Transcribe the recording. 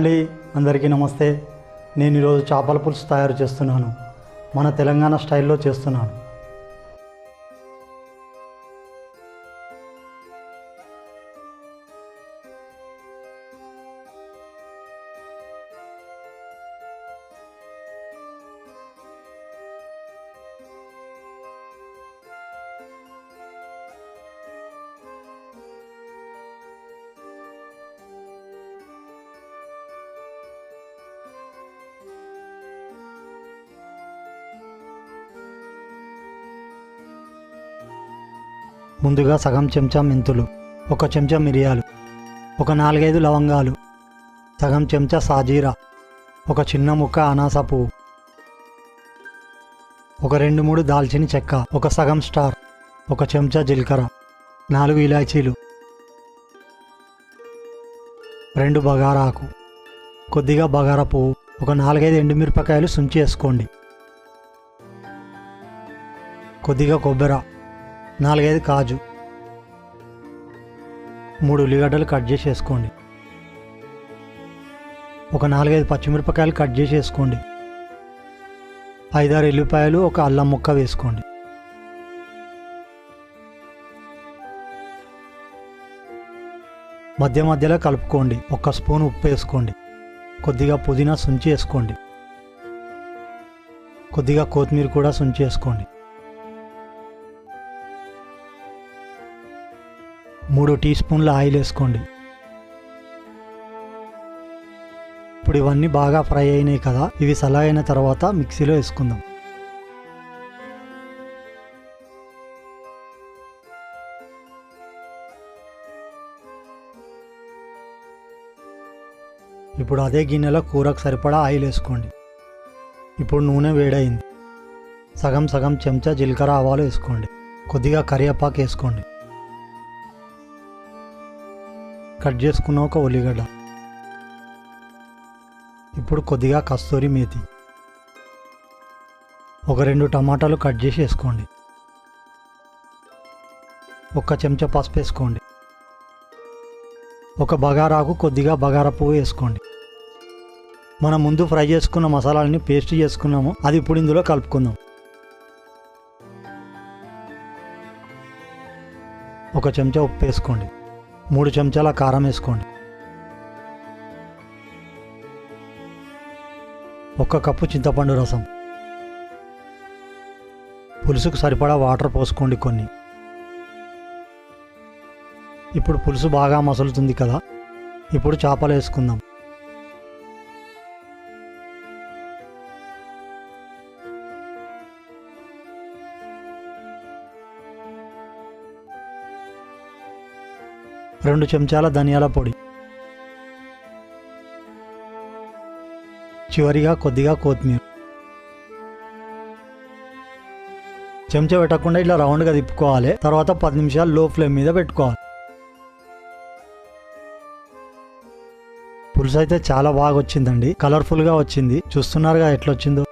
Hi అండి, అందరికీ నమస్తే. నేను ఈరోజు చేపల పులుసు తయారు చేస్తున్నాను. మన తెలంగాణ స్టైల్లో చేస్తున్నాను. ముందుగా సగం చెంచా మెంతులు, ఒక చెంచా మిరియాలు, ఒక 4-5 లవంగాలు, సగం చెంచా సాజీరా, ఒక చిన్న ముక్క అనాస పువ్వు, ఒక 2-3 దాల్చిన చెక్క, ఒక సగం స్టార్, ఒక చెంచా జీలకర్ర, 4 ఇలాచీలు, 2 బగారా ఆకు, కొద్దిగా బగారా పువ్వు, ఒక 4-5 ఎండుమిరపకాయలు సుంచి వేసుకోండి, కొద్దిగా కొబ్బరి, 4-5 కాజు, 3 ఉల్లిగడ్డలు కట్ చేసి వేసుకోండి, ఒక 4-5 పచ్చిమిరపకాయలు కట్ చేసి వేసుకోండి, 5-6 ఎల్లిపాయలు, ఒక అల్లం ముక్క వేసుకోండి. మధ్య మధ్యలో కలుపుకోండి. 1 స్పూన్ ఉప్పు వేసుకోండి, కొద్దిగా పుదీనా సుంచి వేసుకోండి, కొద్దిగా కొత్తిమీర కూడా సుంచి వేసుకోండి. 3 టీ స్పూన్ల ఆయిల్ వేసుకోండి. ఇప్పుడు ఇవన్నీ బాగా ఫ్రై అయినాయి కదా, ఇవి చల్లగైన తర్వాత మిక్సీలో వేసుకుందాం. ఇప్పుడు అదే గిన్నెలో కూరకు సరిపడా ఆయిల్ వేసుకోండి. ఇప్పుడు నూనె వేడైంది. సగం చెంచా జీలకర్ర ఆవాలు వేసుకోండి, కొద్దిగా కరివేపాకు వేసుకోండి, కట్ చేసుకున్న ఒక ఉల్లిగడ్డ, ఇప్పుడు కొద్దిగా కస్తూరి మేతి, ఒక 2 టమాటాలు కట్ చేసి వేసుకోండి, 1 చెంచా పసుపు వేసుకోండి, ఒక బగారాకు, కొద్దిగా బగారా పువ్వు వేసుకోండి. మనం ముందు ఫ్రై చేసుకున్న మసాలాలని పేస్ట్ చేసుకున్నాము, అది ఇప్పుడు ఇందులో కలుపుకుందాం. 1 చెంచా ఉప్పు వేసుకోండి, 3 చెంచాల కారం వేసుకోండి, 1 కప్పు చింతపండు రసం, పులుసుకు సరిపడా వాటర్ పోసుకోండి కొన్ని. ఇప్పుడు పులుసు బాగా మసులుతుంది కదా, ఇప్పుడు చేపలు వేసుకుందాం. రెండు చెంచాల ధనియాల పొడి, చివరిగా కొద్దిగా కొత్తిమీర. చెంచా పెట్టకుండా ఇట్లా రౌండ్గా తిప్పుకోవాలి. తర్వాత 10 నిమిషాలు లో ఫ్లేమ్ మీద పెట్టుకోవాలి. పులుసు అయితే చాలా బాగా వచ్చిందండి, కలర్ఫుల్గా వచ్చింది. చూస్తున్నారుగా ఎట్లా వచ్చిందో.